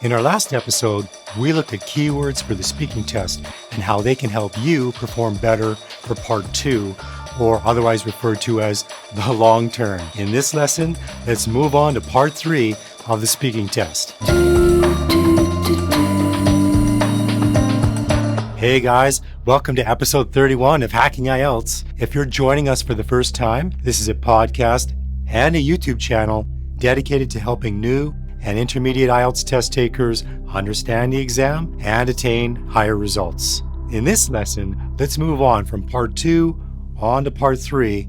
In our last episode, we looked at keywords for the speaking test and how they can help you perform better for part 2, or otherwise referred to as the long term. In this lesson, let's move on to part 3 of the speaking test. Hey guys, welcome to episode 31 of Hacking IELTS. If you're joining us for the first time, this is a podcast and a YouTube channel dedicated to helping new and intermediate IELTS test takers understand the exam and attain higher results. In this lesson, let's move on from part 2 on to part 3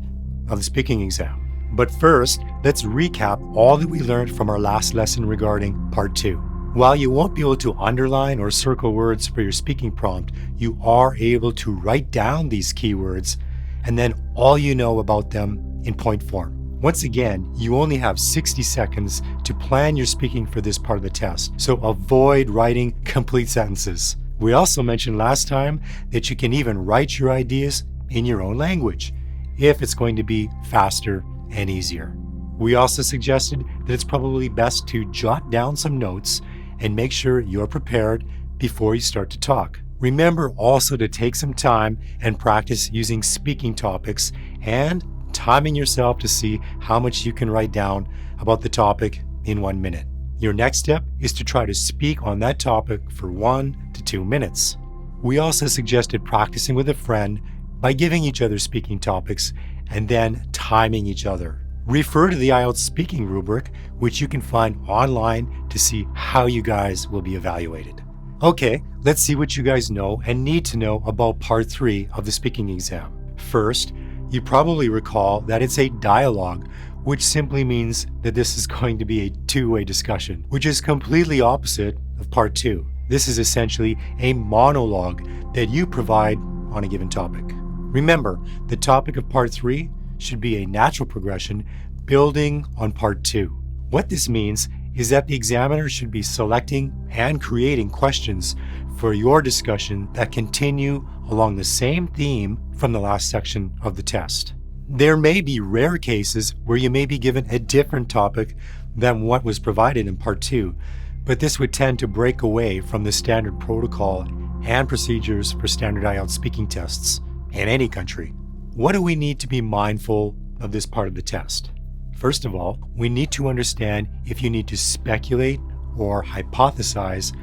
of the speaking exam. But first, let's recap all that we learned from our last lesson regarding part 2. While you won't be able to underline or circle words for your speaking prompt, you are able to write down these keywords and then all you know about them in point form. Once again, you only have 60 seconds to plan your speaking for this part of the test, so avoid writing complete sentences. We also mentioned last time that you can even write your ideas in your own language if it's going to be faster and easier. We also suggested that it's probably best to jot down some notes and make sure you're prepared before you start to talk. Remember also to take some time and practice using speaking topics and timing yourself to see how much you can write down about the topic in 1 minute. Your next step is to try to speak on that topic for 1 to 2 minutes. We also suggested practicing with a friend by giving each other speaking topics and then timing each other. Refer to the IELTS speaking rubric, which you can find online to see how you guys will be evaluated. Okay, let's see what you guys know and need to know about part 3 of the speaking exam. First, you probably recall that it's a dialogue, which simply means that this is going to be a two-way discussion, which is completely opposite of part 2. This is essentially a monologue that you provide on a given topic. Remember, the topic of part 3 should be a natural progression building on part 2. What this means is that the examiner should be selecting and creating questions for your discussion that continue along the same theme from the last section of the test. There may be rare cases where you may be given a different topic than what was provided in part 2, but this would tend to break away from the standard protocol and procedures for standard IELTS speaking tests in any country. What do we need to be mindful of this part of the test? First of all, we need to understand if you need to speculate or hypothesize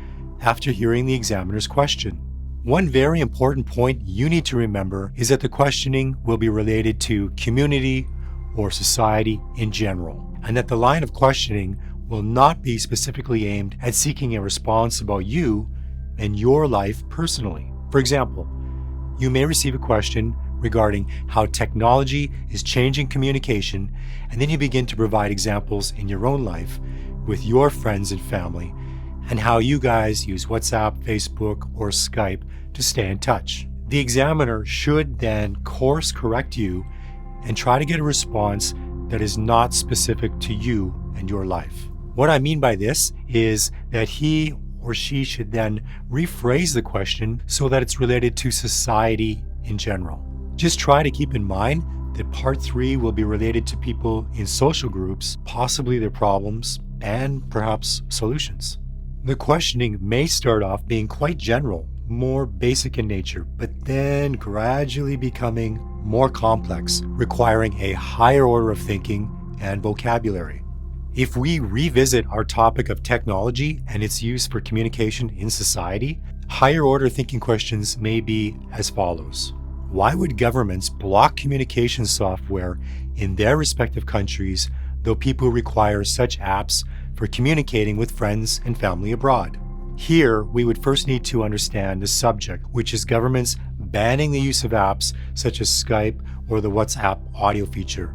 after hearing the examiner's question. One very important point you need to remember is that the questioning will be related to community or society in general, and that the line of questioning will not be specifically aimed at seeking a response about you and your life personally. For example, you may receive a question regarding how technology is changing communication, and then you begin to provide examples in your own life with your friends and family and how you guys use WhatsApp, Facebook, or Skype to stay in touch. The examiner should then course correct you and try to get a response that is not specific to you and your life. What I mean by this is that he or she should then rephrase the question so that it's related to society in general. Just try to keep in mind that part 3 will be related to people in social groups, possibly their problems, and perhaps solutions. The questioning may start off being quite general, more basic in nature, but then gradually becoming more complex, requiring a higher order of thinking and vocabulary. If we revisit our topic of technology and its use for communication in society, higher order thinking questions may be as follows. Why would governments block communication software in their respective countries, though people require such apps for communicating with friends and family abroad? Here, we would first need to understand the subject, which is governments banning the use of apps such as Skype or the WhatsApp audio feature,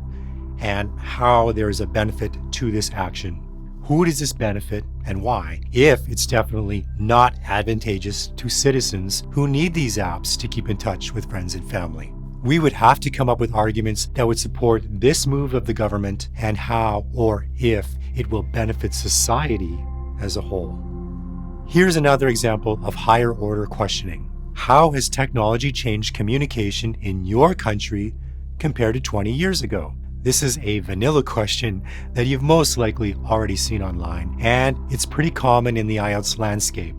and how there is a benefit to this action. Who does this benefit and why, if it's definitely not advantageous to citizens who need these apps to keep in touch with friends and family? We would have to come up with arguments that would support this move of the government and how or if it will benefit society as a whole. Here's another example of higher order questioning. How has technology changed communication in your country compared to 20 years ago? This is a vanilla question that you've most likely already seen online, and it's pretty common in the IELTS landscape.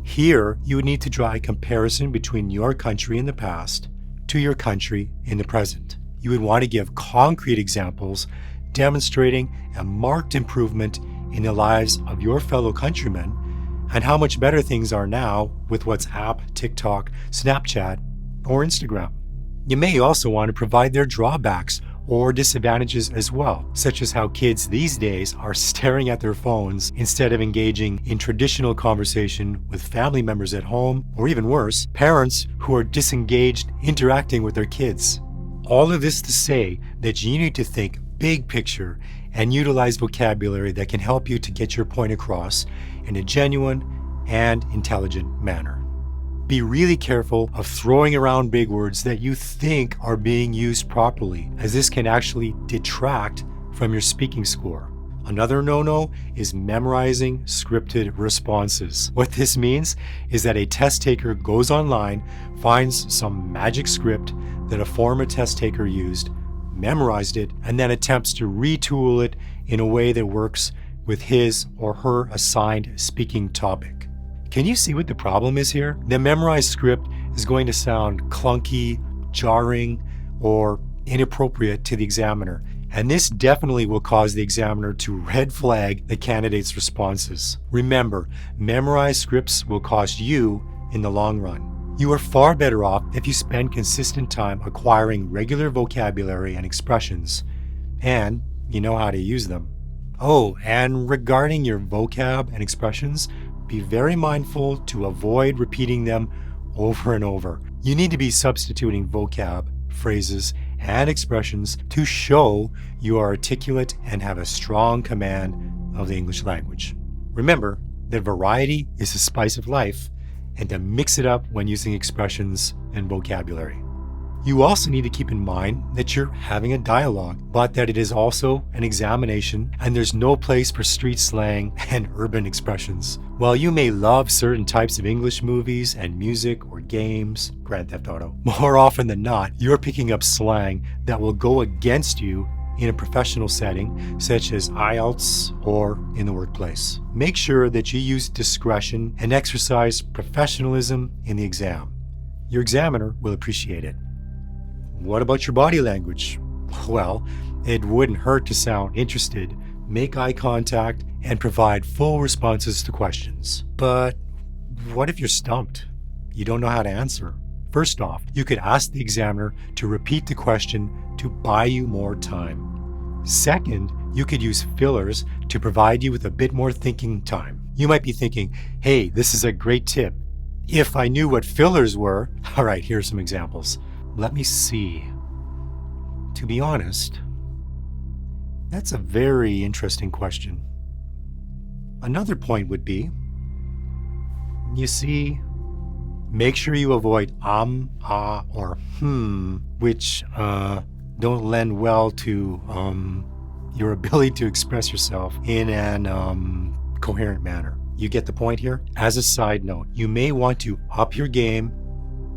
Here, you would need to draw a comparison between your country in the past to your country in the present. You would want to give concrete examples demonstrating a marked improvement in the lives of your fellow countrymen and how much better things are now with WhatsApp, TikTok, Snapchat, or Instagram. You may also want to provide their drawbacks or disadvantages as well, such as how kids these days are staring at their phones instead of engaging in traditional conversation with family members at home, or even worse, parents who are disengaged interacting with their kids. All of this to say that you need to think big picture and utilize vocabulary that can help you to get your point across in a genuine and intelligent manner. Be really careful of throwing around big words that you think are being used properly, as this can actually detract from your speaking score. Another no-no is memorizing scripted responses. What this means is that a test taker goes online, finds some magic script that a former test taker used, memorized it, and then attempts to retool it in a way that works with his or her assigned speaking topic. Can you see what the problem is here? The memorized script is going to sound clunky, jarring, or inappropriate to the examiner, and this definitely will cause the examiner to red flag the candidate's responses. Remember, memorized scripts will cost you in the long run. You are far better off if you spend consistent time acquiring regular vocabulary and expressions, and you know how to use them. Oh, and regarding your vocab and expressions, be very mindful to avoid repeating them over and over. You need to be substituting vocab, phrases, and expressions to show you are articulate and have a strong command of the English language. Remember that variety is the spice of life, and to mix it up when using expressions and vocabulary. You also need to keep in mind that you're having a dialogue, but that it is also an examination and there's no place for street slang and urban expressions. While you may love certain types of English movies and music or games, Grand Theft Auto, more often than not, you're picking up slang that will go against you in a professional setting, such as IELTS or in the workplace. Make sure that you use discretion and exercise professionalism in the exam. Your examiner will appreciate it. What about your body language? Well, it wouldn't hurt to sound interested, make eye contact, and provide full responses to questions. But what if you're stumped? You don't know how to answer. First off, you could ask the examiner to repeat the question to buy you more time. Second, you could use fillers to provide you with a bit more thinking time. You might be thinking, hey, this is a great tip. If I knew what fillers were, all right, here's some examples. Let me see. To be honest, that's a very interesting question. Another point would be, you see, make sure you avoid ah, or which don't lend well to your ability to express yourself in an coherent manner. You get the point here? As a side note, you may want to up your game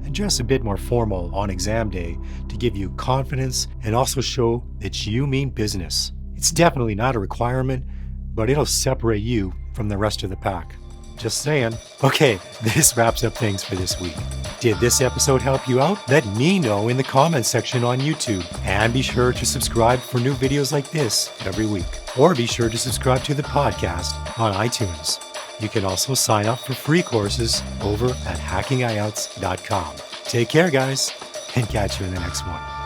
and dress a bit more formal on exam day to give you confidence and also show that you mean business. It's definitely not a requirement, but it'll separate you from the rest of the pack. Just saying. Okay, this wraps up things for this week. Did this episode help you out? Let me know in the comments section on YouTube. And be sure to subscribe for new videos like this every week. Or be sure to subscribe to the podcast on iTunes. You can also sign up for free courses over at hackingielts.com. Take care, guys, and catch you in the next one.